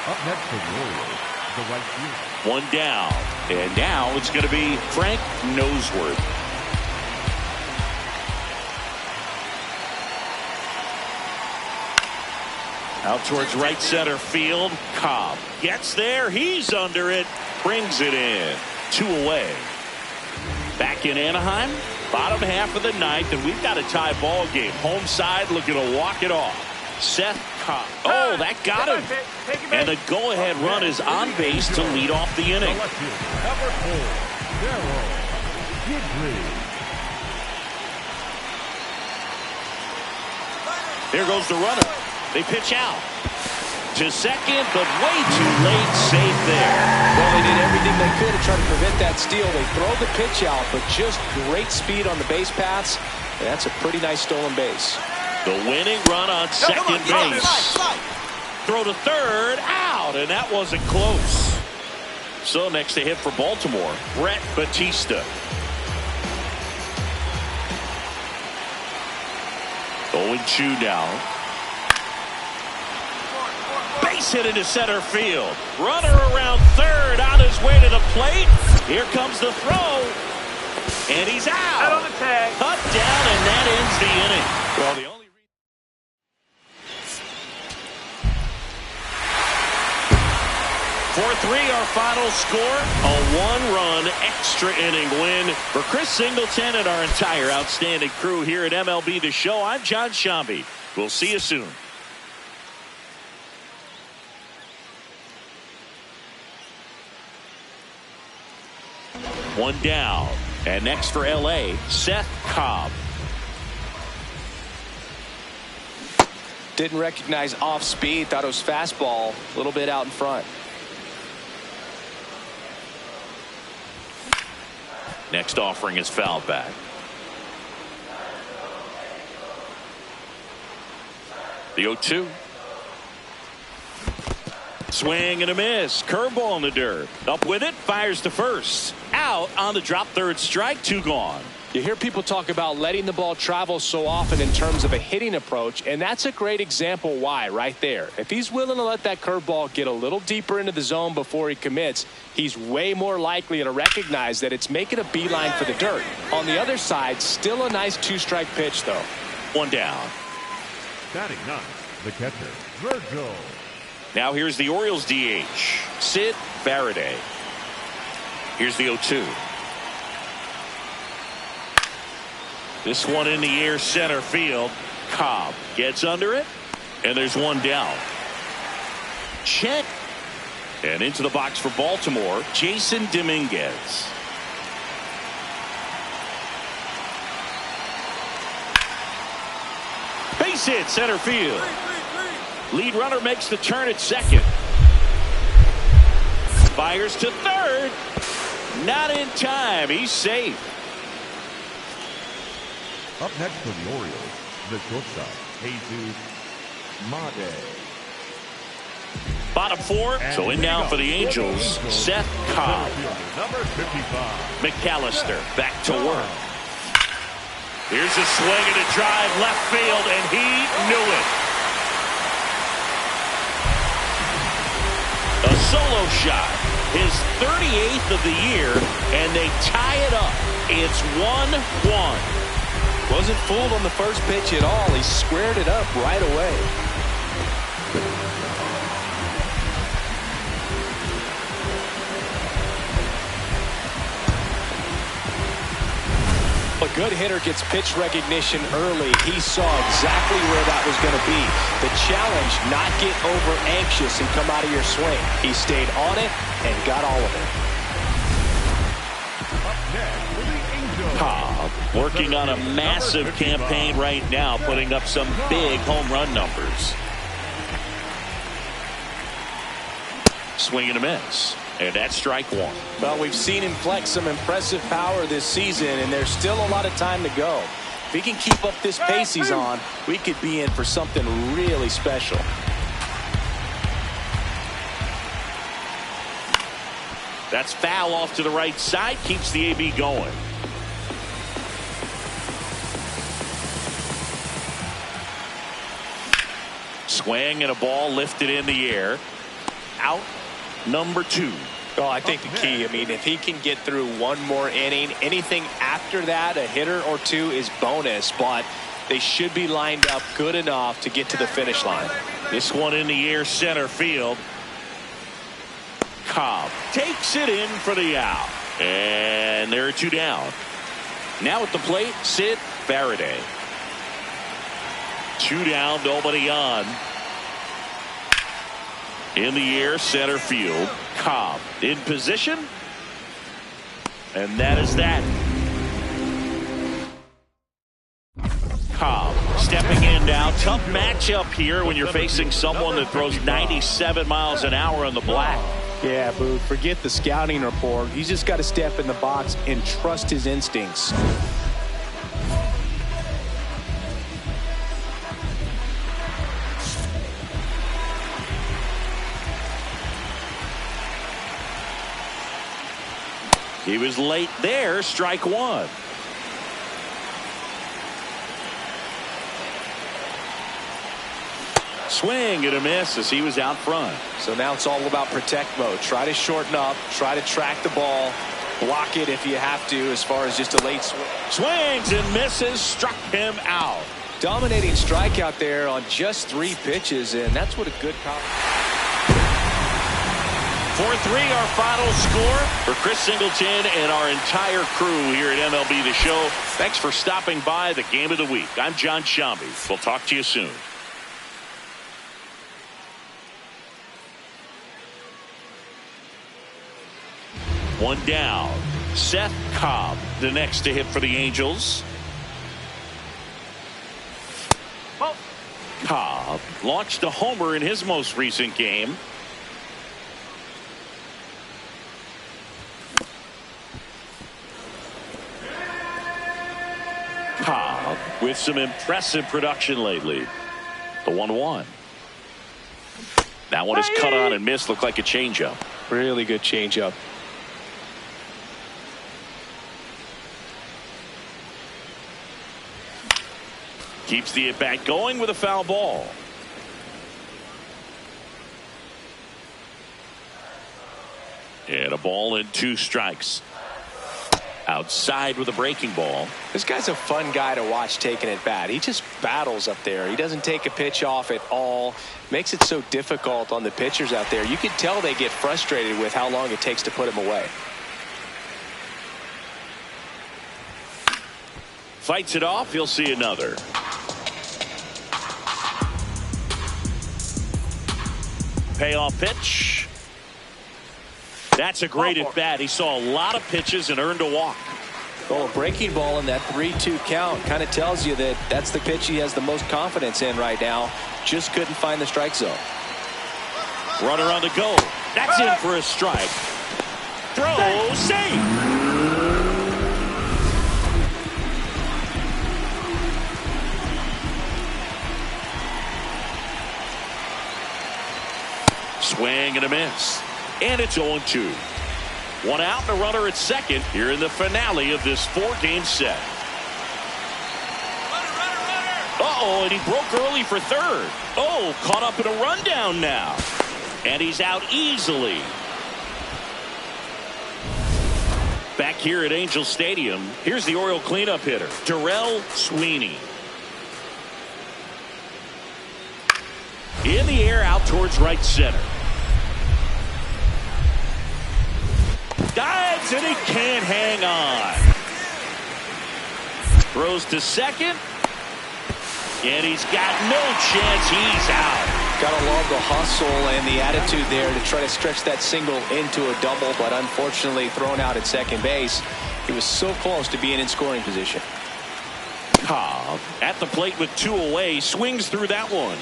Up next for the Orioles, the right fielder. 1 down. And now it's going to be Frank Noseworth. Out towards right center field. Cobb gets there. He's under it. Brings it in. 2 away. Back in Anaheim. Bottom half of the 9th. And we've got a tie ball game. Home side looking to walk it off. Szen Cobb. Oh, that got him. And the go-ahead run is on base to lead off the inning. Number 4, Here goes the runner. They pitch out to second, but way too late. Safe there. Well, they did everything they could to try to prevent that steal. They throw the pitch out, but just great speed on the base paths. And that's a pretty nice stolen base. The winning run on second base. Throw to third, out, and that wasn't close. So next to hit for Baltimore, Brett Batista. 0-2 now. Base hit into center field. Runner around third on his way to the plate. Here comes the throw. And he's out. Out on the tag. Cut down, and that ends the inning. Well, the only 4-3 our final score. A 1-run extra inning win for Chris Singleton and our entire outstanding crew here at MLB The Show. I'm John Shambi. We'll see you soon. One down. And next for LA, Szen Cobb. Didn't recognize off speed. Thought it was fastball. A little bit out in front. Next offering is fouled back. The 0-2. Swing and a miss. Curveball in the dirt. Up with it. Fires to first. Out on the drop third strike. 2 gone. You hear people talk about letting the ball travel so often in terms of a hitting approach, and that's a great example why right there. If he's willing to let that curveball get a little deeper into the zone before he commits, he's way more likely to recognize that it's making a beeline for the dirt. On the other side, still a nice 2-strike pitch, though. 1 down. Batting 9, the catcher, Virgil. Now here's the Orioles DH, Sid Faraday. Here's the 0-2. This one in the air, center field. Cobb gets under it, and there's 1 down. Check. And into the box for Baltimore, Jason Dominguez. Base hit, center field. Lead runner makes the turn at second. Fires to third. Not in time. He's safe. Up next for the Orioles, the shortstop, Jesus Made. Bottom 4. So in now for the Angels, Szen Cobb. Number 55. McAllister back to work. Here's a swing and a drive left field, and he knew it. A solo shot, his 38th of the year, and they tie it up. It's 1-1. Wasn't fooled on the first pitch at all. He squared it up right away. A good hitter gets pitch recognition early. He saw exactly where that was going to be. The challenge, not get over anxious and come out of your swing. He stayed on it and got all of it. Up next for the Angels. Cobb working on a massive campaign right now, putting up some big home run numbers. Swing and a miss. And that's strike 1. Well, we've seen him flex some impressive power this season, and there's still a lot of time to go. If he can keep up this pace he's on, we could be in for something really special. That's foul off to the right side, keeps the AB going. Swing and a ball lifted in the air. Out number 2. Oh, I think the key, if he can get through one more inning, anything after that, a hitter or 2 is bonus, but they should be lined up good enough to get to the finish line. This one in the air, center field. Cobb takes it in for the out. And there are 2 down. Now at the plate, Sid Faraday. 2 down, nobody on. In the air, center field. Cobb in position. And that is that. Cobb stepping in now. Tough matchup here when you're facing someone that throws 97 miles an hour on the black. Yeah, Boo, forget the scouting report. He's just got to step in the box and trust his instincts. He was late there, strike 1. Swing and a miss as he was out front. So now it's all about protect mode. Try to shorten up, try to track the ball, block it if you have to as far as just a late swing. Swings and misses, struck him out. Dominating strikeout there on just 3 pitches, and that's what a good call. 4-3 our final score. For Chris Singleton and our entire crew here at MLB The Show, thanks for stopping by the Game of the Week. I'm John Shambi. We'll talk to you soon. One down. Szen Cobb, the next to hit for the Angels. Cobb launched a homer in his most recent game. Cobb with some impressive production lately. The 1-1. That one is cut on and missed. Looked like a changeup. Really good changeup. Keeps the at-bat going with a foul ball. And a ball and 2 strikes. Outside with a breaking ball. This guy's a fun guy to watch taking at bat. He just battles up there. He doesn't take a pitch off at all. Makes it so difficult on the pitchers out there. You can tell they get frustrated with how long it takes to put him away. Fights it off. He'll see another. Payoff pitch. That's a great at bat. He saw a lot of pitches and earned a walk. Well, a breaking ball in that 3-2 count kind of tells you that that's the pitch he has the most confidence in right now. Just couldn't find the strike zone. Runner on the go. That's in for a strike. Throw, safe. Swing and a miss. And it's 0-2. 1 out and a runner at second here in the finale of this 4-game set. Uh-oh, and he broke early for third. Oh, caught up in a rundown now. And he's out easily. Back here at Angels Stadium, here's the Oriole cleanup hitter, Darrell Sweeney. In the air out towards right center. Dives and he can't hang on. Throws to second. And he's got no chance. He's out. Gotta love the hustle and the attitude there to try to stretch that single into a double, but unfortunately thrown out at second base. He was so close to being in scoring position. Cobb at the plate with 2 away, swings through that one.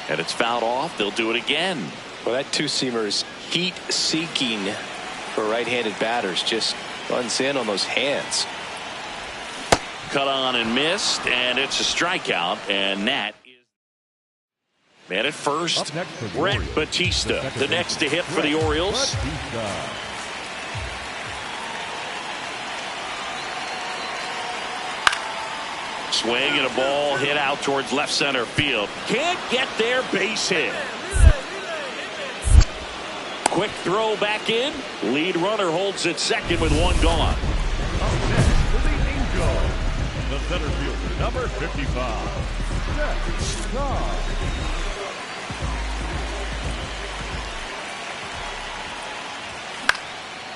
And it's fouled off. They'll do it again. Well, that 2-seamer is heat-seeking for right-handed batters. Just runs in on those hands. Cut on and missed, and it's a strikeout. And Nat is man at first. Brett Batista, the next to hit for the Orioles. Swing and a ball hit out towards left center field. Can't get there, base hit. Quick throw back in. Lead runner holds at second with 1 gone. Up next for the Angels, the center fielder, number 55, Szen Cobb.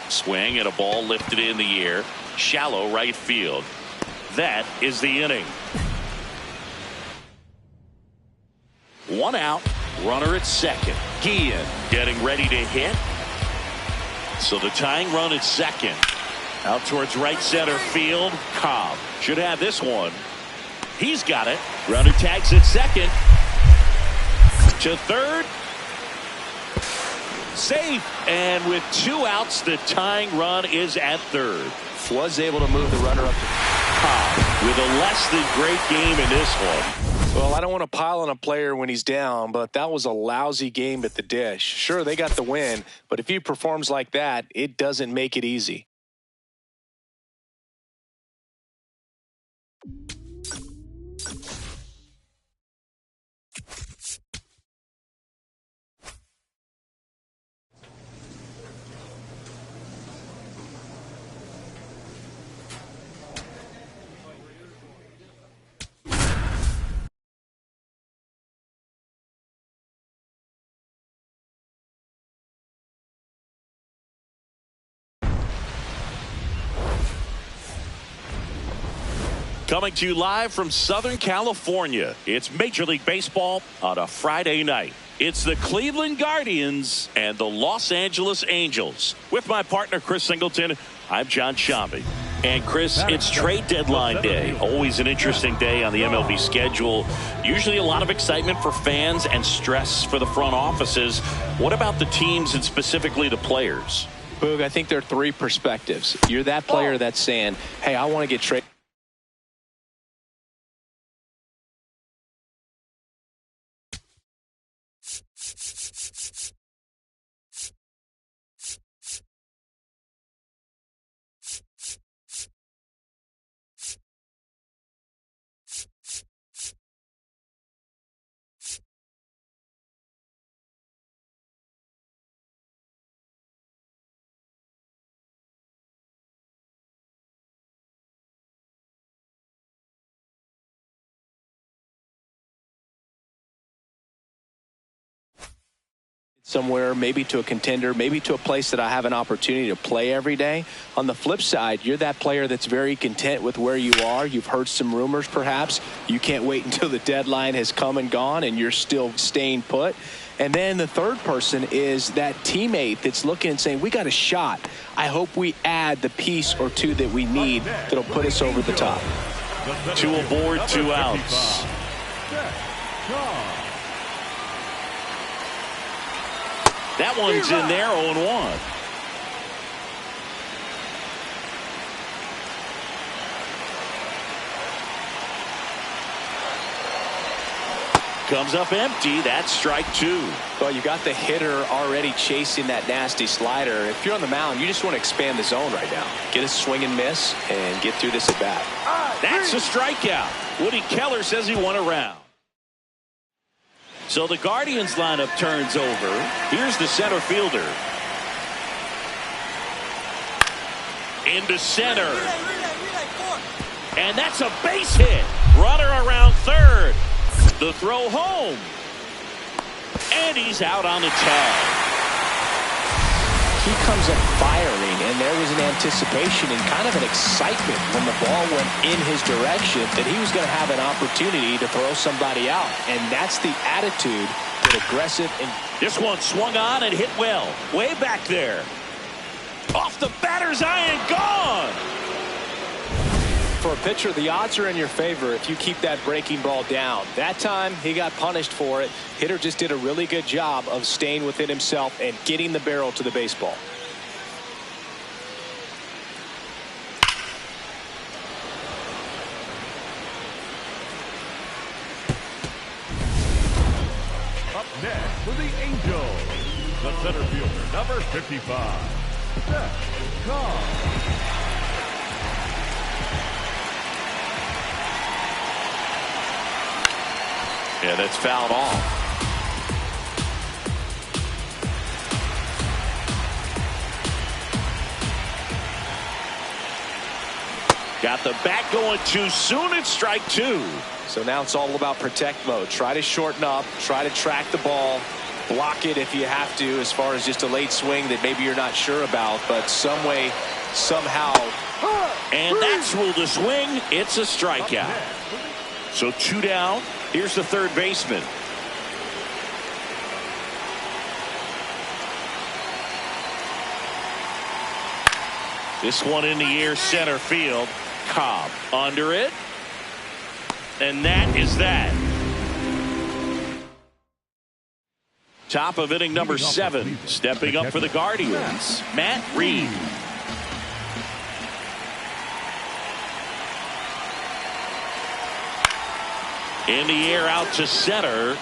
Swing and a ball lifted in the air. Shallow right field. That is the inning. 1 out, runner at second. Guillen getting ready to hit. So the tying run at second. Out towards right center field. Cobb should have this one. He's got it. Runner tags at second. To third. Safe. And with 2 outs, the tying run is at third. Was able to move the runner up to Cobb with a less than great game in this one. Well, I don't want to pile on a player when he's down, but that was a lousy game at the dish. Sure, they got the win, but if he performs like that, it doesn't make it easy. Coming to you live from Southern California, it's Major League Baseball on a Friday night. It's the Cleveland Guardians and the Los Angeles Angels. With my partner, Chris Singleton, I'm John Shambi. And Chris, it's trade deadline day. Always an interesting day on the MLB schedule. Usually a lot of excitement for fans and stress for the front offices. What about the teams and specifically the players? Boog, I think there are three perspectives. You're that player that's saying, hey, I want to get traded. Somewhere, maybe to a contender, maybe to a place that I have an opportunity to play every day. On the flip side, you're that player that's very content with where you are. You've heard some rumors, perhaps. You can't wait until the deadline has come and gone, and you're still staying put. And then the third person is that teammate that's looking and saying, we got a shot. I hope we add the piece or two that we need that'll put us over the top. 2 aboard, 2 outs. That one's in there, 0-1. Comes up empty. That's strike 2. Well, you got the hitter already chasing that nasty slider. If you're on the mound, you just want to expand the zone right now. Get a swing and miss and get through this at bat. That's a strikeout. Woody Keller says he won a round. So the Guardians lineup turns over. Here's the center fielder. Into center. And that's a base hit. Runner around third. The throw home. And he's out on the tag. He comes up firing, and there was an anticipation and kind of an excitement when the ball went in his direction that he was going to have an opportunity to throw somebody out. And that's the attitude that aggressive. And this one swung on and hit well. Way back there. Off the batter's eye and gone. For a pitcher, the odds are in your favor if you keep that breaking ball down. That time, he got punished for it. Hitter just did a really good job of staying within himself and getting the barrel to the baseball. Up next for the Angels, the center fielder, number 55, Szen Cobb. Yeah, that's fouled off. Got the bat going too soon. It's strike 2. So now it's all about protect mode. Try to shorten up. Try to track the ball. Block it if you have to, as far as just a late swing that maybe you're not sure about. But some way, somehow. And that's ruled a swing. It's a strikeout. So 2 down. Here's the third baseman. This one in the air, center field. Cobb under it. And that is that. Top of inning number 7. Stepping up for the Guardians, Matt Reed. In the air out to center,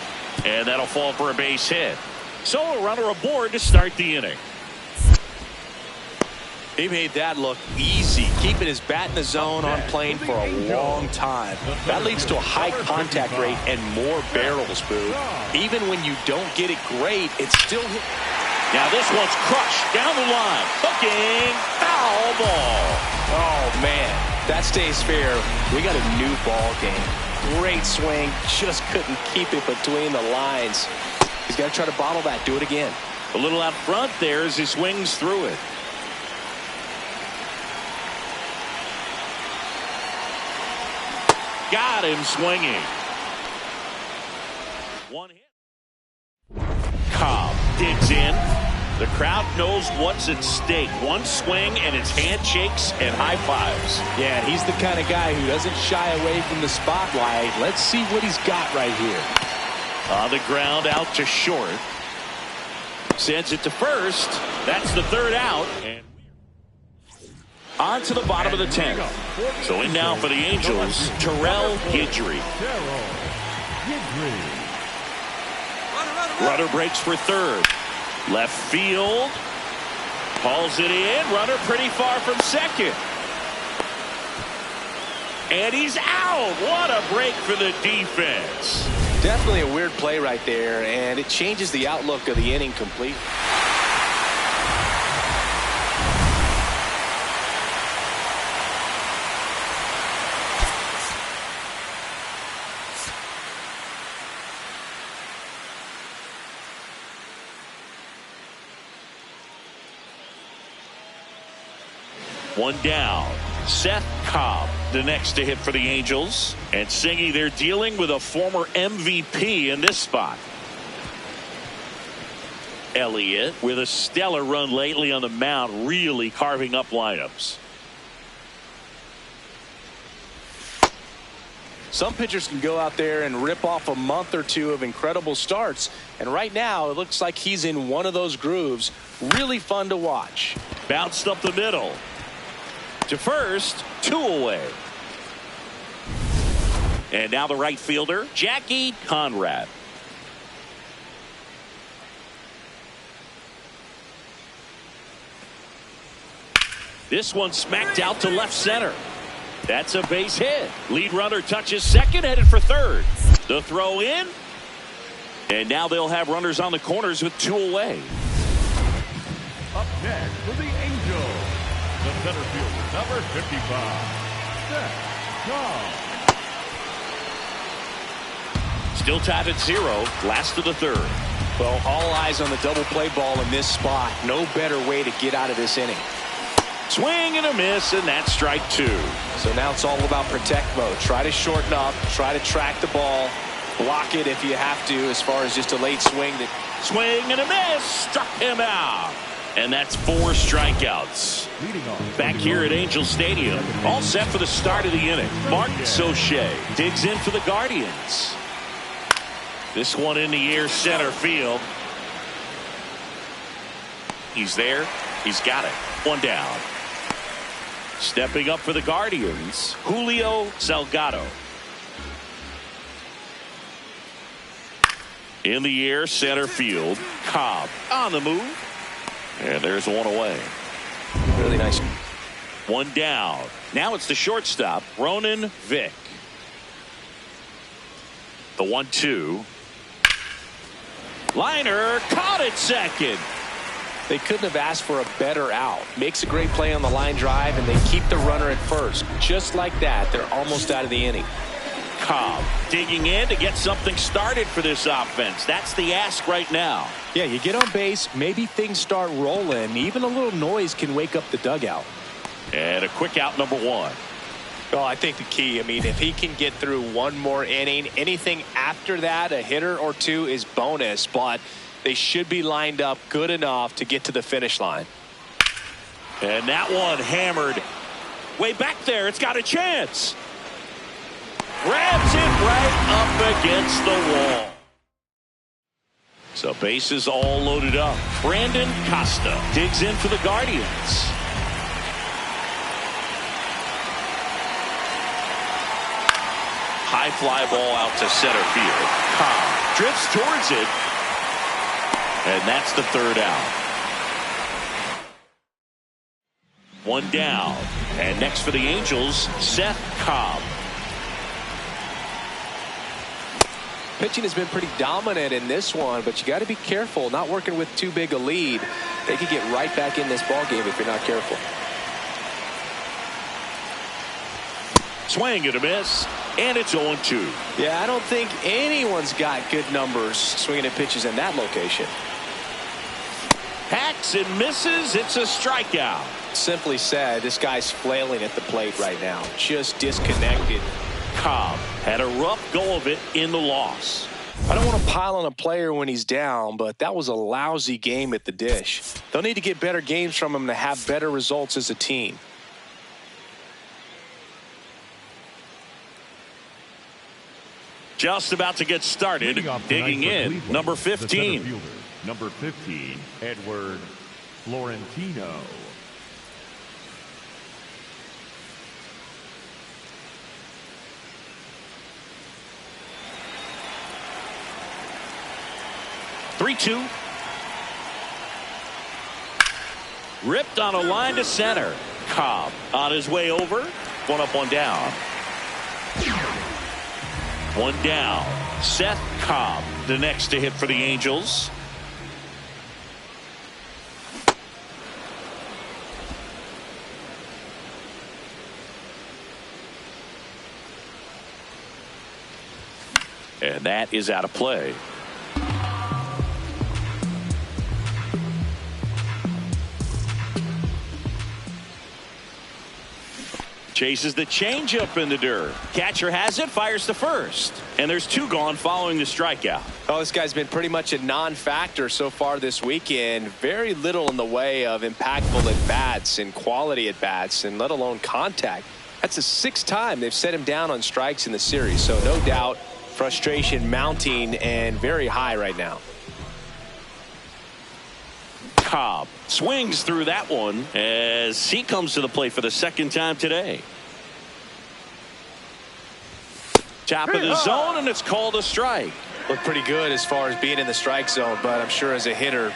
and that'll fall for a base hit. So a runner aboard to start the inning. He made that look easy, keeping his bat in the zone on plane for a long time. That leads to a high contact rate and more barrels, Boo. Even when you don't get it great, it's still hit. Now this one's crushed down the line. Hooking, foul ball. Oh, man, that stays fair. We got a new ball game. Great swing, just couldn't keep it between the lines. He's got to try to bottle that. Do it again. A little out front there as he swings through it. Got him swinging. One hit. Cobb digs in. The crowd knows what's at stake. One swing and it's handshakes and high fives. Yeah, he's the kind of guy who doesn't shy away from the spotlight. Let's see what he's got right here. On the ground, out to short. Sends it to first. That's the third out. And on to the bottom of the 10th. So in now for the Angels, Terrell Guidry. Runner breaks for third. Left field. Hauls it in. Runner pretty far from second. And he's out. What a break for the defense. Definitely a weird play right there, and it changes the outlook of the inning completely. One down. Szen Cobb, the next to hit for the Angels. And Szengy, they're dealing with a former MVP in this spot. Elliott, with a stellar run lately on the mound, really carving up lineups. Some pitchers can go out there and rip off a month or two of incredible starts. And right now, it looks like he's in one of those grooves. Really fun to watch. Bounced up the middle. To first, 2 away. And now the right fielder, Jackie Conrad. This one smacked out to left center. That's a base hit. Lead runner touches second, headed for third. The throw in. And now they'll have runners on the corners with 2 away. Up next for the Angels, the center fielder, number 55, Szen Cobb. Still tied at 0, last of the third. Well, all eyes on the double play ball in this spot. No better way to get out of this inning. Swing and a miss, and that's strike 2. So now it's all about protect mode. Try to shorten up, try to track the ball, block it if you have to, as far as just a late swing. Swing and a miss, struck him out. And that's 4 strikeouts. Back here at Angel Stadium, all set for the start of the inning. Martin Soche digs in for the Guardians. This one in the air, center field. He's there. He's got it. 1 down. Stepping up for the Guardians, Julio Salgado. In the air, center field. Cobb on the move. And there's 1 away. Really nice. 1 down. Now it's the shortstop, Ronan Vick. The 1-2. Liner caught at second. They couldn't have asked for a better out. Makes a great play on the line drive, and they keep the runner at first. Just like that, they're almost out of the inning. Cobb digging in to get something started for this offense. That's the ask right now. Yeah, you get on base, maybe things start rolling. Even a little noise can wake up the dugout. And a quick out, number 1. Well, I think the key, I mean, if he can get through 1 more inning, anything after that, a hitter or 2 is bonus, but they should be lined up good enough to get to the finish line. And that one hammered way back there. It's got a chance. Grabs it right up against the wall. So bases all loaded up. Brandon Costa digs in for the Guardians. High fly ball out to center field. Cobb drifts towards it. And that's the 3rd out. 1 down. And next for the Angels, Szen Cobb. Pitching has been pretty dominant in this one, but you got to be careful. Not working with too big a lead. They could get right back in this ball game if you're not careful. Swing and a miss, and it's 0-2. Yeah, I don't think anyone's got good numbers swinging at pitches in that location. Hacks and misses. It's a strikeout. Simply said, this guy's flailing at the plate right now. Just disconnected. Cobb had a rough go of it in the loss. I don't want to pile on a player when he's down, but that was a lousy game at the dish. They'll need to get better games from him to have better results as a team. Just about to get started. Digging in, number 15. Number 15, Edward Florentino. Three-two. Ripped on a line to center. Cobb on his way over. One up, one down. One down. Szen Cobb, the next to hit for the Angels. And that is out of play. Chases the changeup in the dirt. Catcher has it, fires to first. And there's two gone following the strikeout. Oh, this guy's been pretty much a non-factor so far this weekend. Very little in the way of impactful at-bats and quality at-bats, and let alone contact. That's the sixth time they've set him down on strikes in the series. So no doubt frustration mounting and very high right now. Cobb swings through that one as he comes to the plate for the second time today. Top of the zone, and it's called a strike. Looked pretty good as far as being in the strike zone, but I'm sure as a hitter,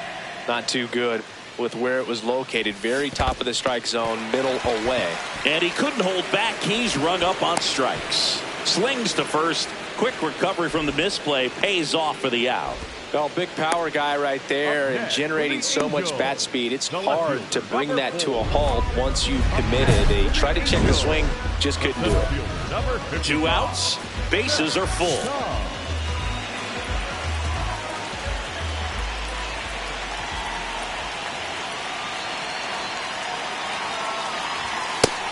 not too good with where it was located. Very top of the strike zone, middle away. And he couldn't hold back. He's rung up on strikes. Slings to first. Quick recovery from the misplay pays off for the out. Well, big power guy right there and generating so much bat speed. It's hard to bring that to a halt once you've committed. They tried to check the swing, just couldn't do it. Two outs, bases are full.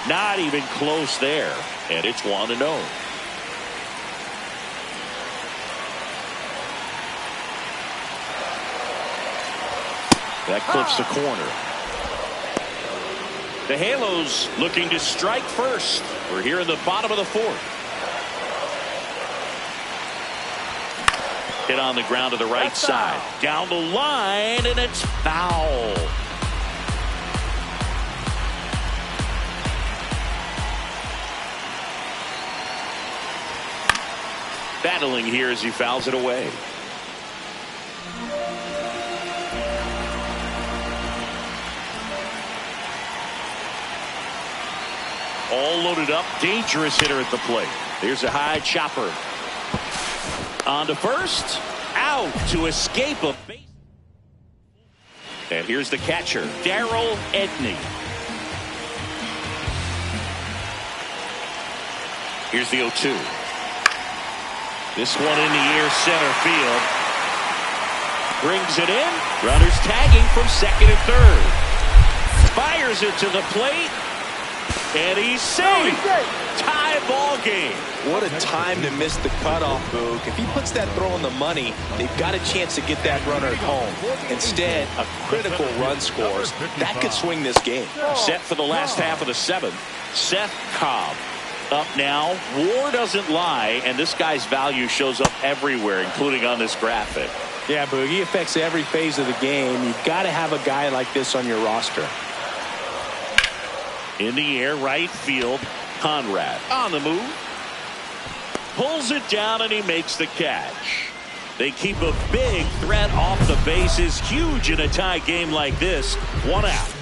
Not even close there, and it's 1-0. That clips the corner. The Halos looking to strike first. We're here in the bottom of the fourth. Hit on the ground to the right side. Down the line, and it's foul. Battling here as he fouls it away. All loaded up, dangerous hitter at the plate. Here's a high chopper. On to first, out to escape a base. And here's the catcher, Darryl Edney. Here's the 0-2. This one in the air, center field. Brings it in. Runners tagging from second and third. Fires it to the plate. And he's safe. Tie ball game. What a time to miss the cutoff, Boog. If he puts that throw on the money, they've got a chance to get that runner at home. Instead, a critical run scores. That could swing this game. Set for the last half of the seventh. Szen Cobb up now. WAR doesn't lie, and this guy's value shows up everywhere, including on this graphic. Yeah, Boog, he affects every phase of the game. You've got to have a guy like this on your roster. In the air, right field. Conrad on the move. Pulls it down, and he makes the catch. They keep a big threat off the bases. Huge in a tie game like this. One out.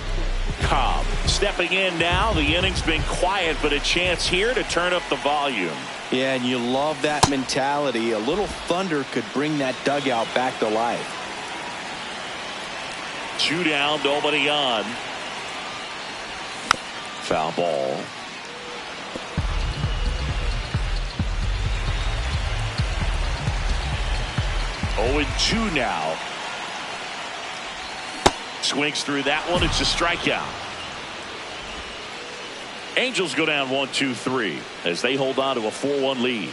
Cobb stepping in now. The inning's been quiet, but a chance here to turn up the volume. Yeah, and you love that mentality. A little thunder could bring that dugout back to life. 2 down, nobody on. Foul ball. Oh, and 2 now. Swings through that one. It's a strikeout. Angels go down 1-2-3 as they hold on to a 4-1 lead.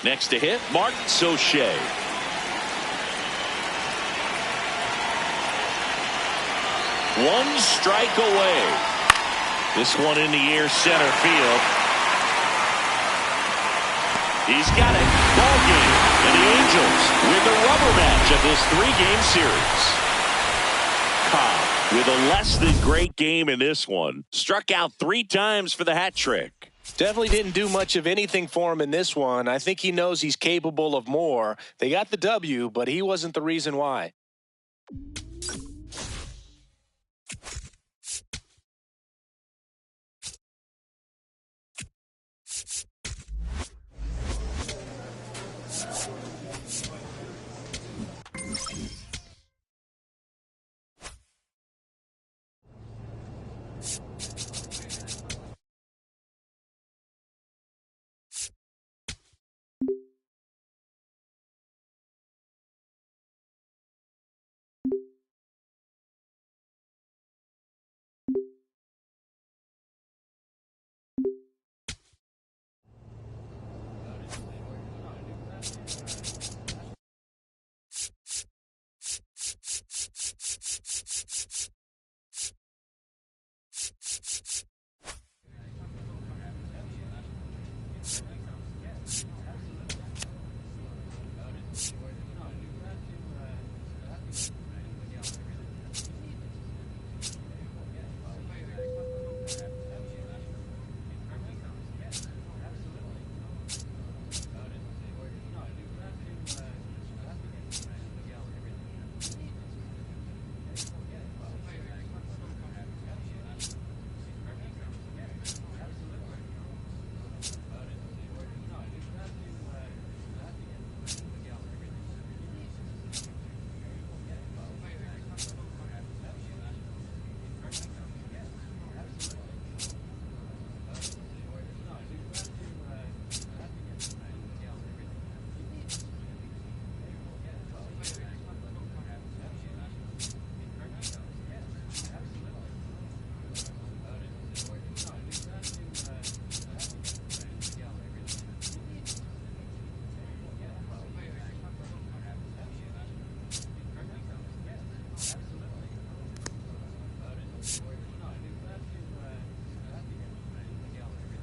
Next to hit, Mark Sauché. One strike away. This one in the air, center field. He's got it. Ball game. And the Angels win the rubber match of this 3-game series. Cobb with a less than great game in this one. Struck out 3 times for the hat trick. Definitely didn't do much of anything for him in this one. I think he knows he's capable of more. They got the W, but he wasn't the reason why.